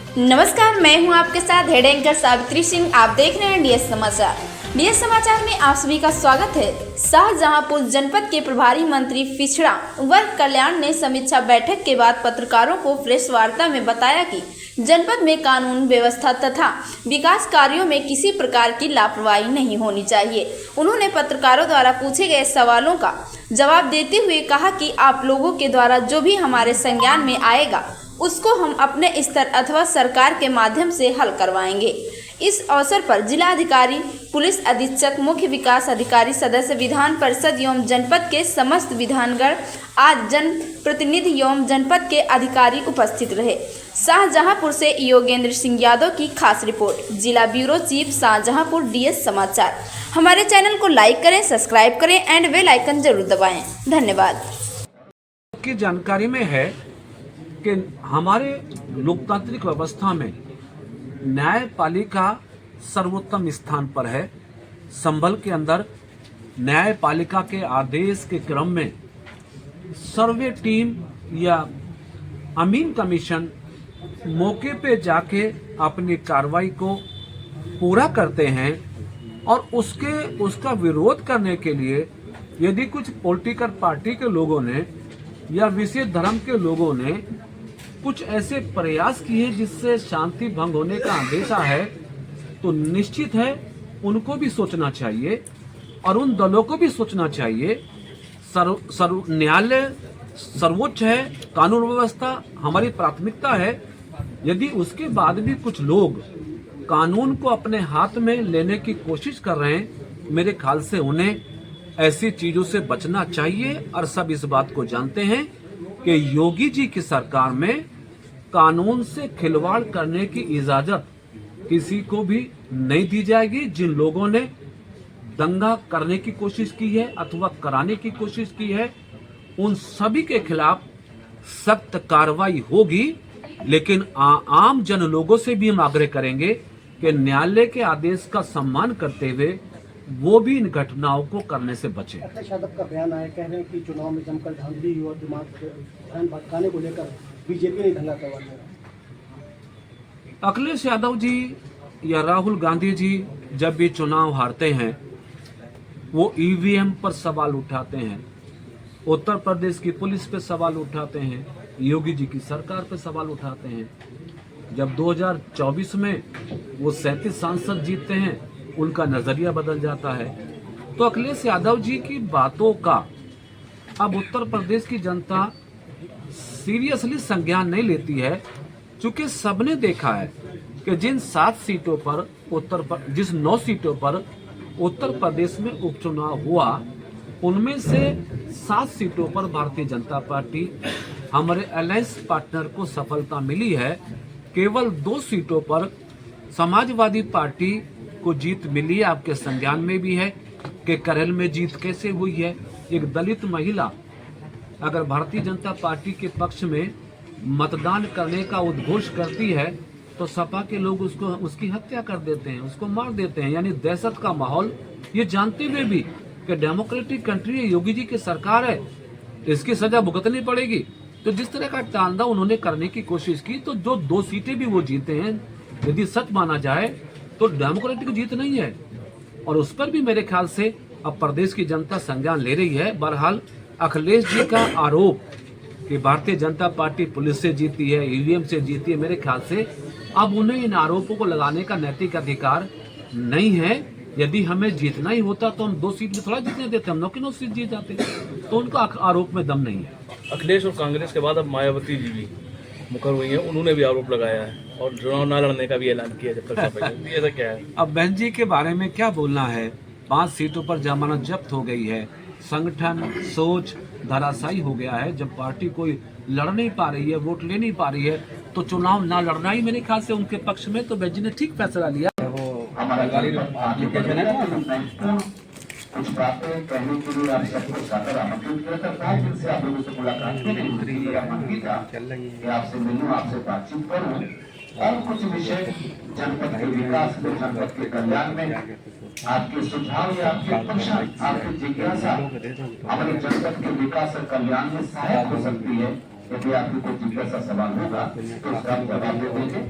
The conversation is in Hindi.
नमस्कार, मैं हूं आपके साथ हेड एंकर सावित्री सिंह। आप देख रहे हैं डीएस समाचार। डीएस समाचार में आप सभी का स्वागत है। शाहजहांपुर जनपद के प्रभारी मंत्री पिछड़ा वर्ग कल्याण ने समीक्षा बैठक के बाद पत्रकारों को प्रेस वार्ता में बताया कि जनपद में कानून व्यवस्था तथा विकास कार्यों में किसी प्रकार की लापरवाही नहीं होनी चाहिए। उन्होंने पत्रकारों द्वारा पूछे गए सवालों का जवाब देते हुए कहा कि आप लोगों के द्वारा जो भी हमारे संज्ञान में आएगा उसको हम अपने स्तर अथवा सरकार के माध्यम से हल करवाएंगे। इस अवसर पर जिलाधिकारी, पुलिस अधीक्षक, मुख्य विकास अधिकारी, सदस्य विधान परिषद एवं जनपद के समस्त विधानगण, आज जन प्रतिनिधि एवं जनपद के अधिकारी उपस्थित रहे। शाहजहांपुर से योगेंद्र सिंह यादव की खास रिपोर्ट। जिला ब्यूरो चीफ, शाहजहांपुर, डीएस समाचार। हमारे चैनल को लाइक करें, सब्सक्राइब करें एंड बेल आइकन जरूर दबाएं। धन्यवाद। की जानकारी में है कि हमारे लोकतांत्रिक व्यवस्था में न्यायपालिका सर्वोत्तम स्थान पर है। संभल के अंदर न्यायपालिका के आदेश के क्रम में सर्वे टीम या अमीन कमीशन मौके पे जाके अपनी कार्रवाई को पूरा करते हैं और उसका विरोध करने के लिए यदि कुछ पॉलिटिकल पार्टी के लोगों ने या विशेष धर्म के लोगों ने कुछ ऐसे प्रयास किए जिससे शांति भंग होने का अंदेशा है, तो निश्चित है उनको भी सोचना चाहिए और उन दलों को भी सोचना चाहिए। न्यायालय सर्वोच्च है, कानून व्यवस्था हमारी प्राथमिकता है। यदि उसके बाद भी कुछ लोग कानून को अपने हाथ में लेने की कोशिश कर रहे हैं, मेरे ख्याल से उन्हें ऐसी चीजों से बचना चाहिए। और सब इस बात को जानते हैं कि योगी जी की सरकार में कानून से खिलवाड़ करने की इजाजत किसी को भी नहीं दी जाएगी। जिन लोगों ने दंगा करने की कोशिश की है अथवा कराने की कोशिश की है, उन सभी के खिलाफ सख्त कार्रवाई होगी। लेकिन आम जन लोगों से भी हम आग्रह करेंगे कि न्यायालय के आदेश का सम्मान करते हुए वो भी इन घटनाओं को करने से बचे। अखिलेश यादव का बयान आया, कह रहे हैं कि चुनाव में जमकर धांधली और दिमाग ध्यान भटकाने को लेकर बीजेपी ने धंधा करवा दिया। अखिलेश यादव जी या राहुल गांधी जी जब भी चुनाव हारते हैं वो ईवीएम पर सवाल उठाते हैं, उत्तर प्रदेश की पुलिस पे सवाल उठाते हैं, योगी जी की सरकार पे सवाल उठाते हैं। जब 2024 में वो 37 सांसद जीतते हैं, उनका नजरिया बदल जाता है। तो अखिलेश यादव जी की बातों का अब उत्तर प्रदेश की जनता सीरियसली संज्ञान नहीं लेती है, क्योंकि सबने देखा है कि जिन 7 सीटों पर जिस 9 सीटों पर उत्तर प्रदेश में उपचुनाव हुआ, उनमें से 7 सीटों पर भारतीय जनता पार्टी हमारे अलायंस पार्टनर को सफलता मिली है। केवल 2 सीटों पर समाजवादी पार्टी को जीत मिली है। आपके संज्ञान में भी है कि करेल में जीत कैसे हुई है। एक दलित महिला अगर भारतीय जनता पार्टी के पक्ष में मतदान करने का उद्घोष करती है तो सपा के लोग उसकी हत्या कर देते हैं, उसको मार देते हैं। यानी दहशत का माहौल, ये जानते हुए भी कि डेमोक्रेटिक कंट्री है, योगी जी की सरकार है, इसकी सजा भुगतनी पड़ेगी। तो जिस तरह का तांडा उन्होंने करने की कोशिश की, तो जो 2 सीटें भी वो जीते हैं, यदि सच माना जाए तो डेमोक्रेटिक जीत नहीं है। और उस पर भी मेरे ख्याल से अब प्रदेश की जनता संज्ञान ले रही है। बहरहाल अखिलेश जी का आरोप कि भारतीय जनता पार्टी पुलिस से जीती है, ईवीएम से जीती है, मेरे ख्याल से अब उन्हें इन आरोपों को लगाने का नैतिक अधिकार नहीं है। यदि हमें जीतना ही होता तो हम 2 सीट में थोड़ा जीतने देते, हम 9 की 9 सीट जीत जाते। तो उनका आरोप में दम नहीं है। अखिलेश और कांग्रेस के बाद अब मायावती जी भी मुकर हुई हैं, उन्होंने भी आरोप लगाया है और चुनाव न लड़ने का भी ऐलान किया जब तक ऐसा क्या है? अब बहन जी के बारे में क्या बोलना है। 5 सीटों पर जमानत जब्त हो गई है, संगठन सोच धराशायी हो गया है। जब पार्टी कोई लड़ नहीं पा रही है, वोट ले नहीं पा रही है, तो चुनाव ना लड़ना ही मेरे ख्याल से उनके पक्ष में। तो बहन जी ने ठीक फैसला लिया। कुछ बातें कहने के लिए आप सबको सादर आमंत्रित करता था, जिनसे आप लोगों से मुलाकात की मेरी मन भी था कि आपसे मिलूं, आपसे बातचीत करूं और कुछ विषय जनपद के विकास में, जनपद के कल्याण में आपके सुझाव या आपके प्रश्न, आपकी जिज्ञासा हमारे जनपद के विकास और कल्याण में सहायक हो सकती है। यदि आपको कोई जिज्ञासा सवाल होगा तो उसका आप जवाब दे दीजिए।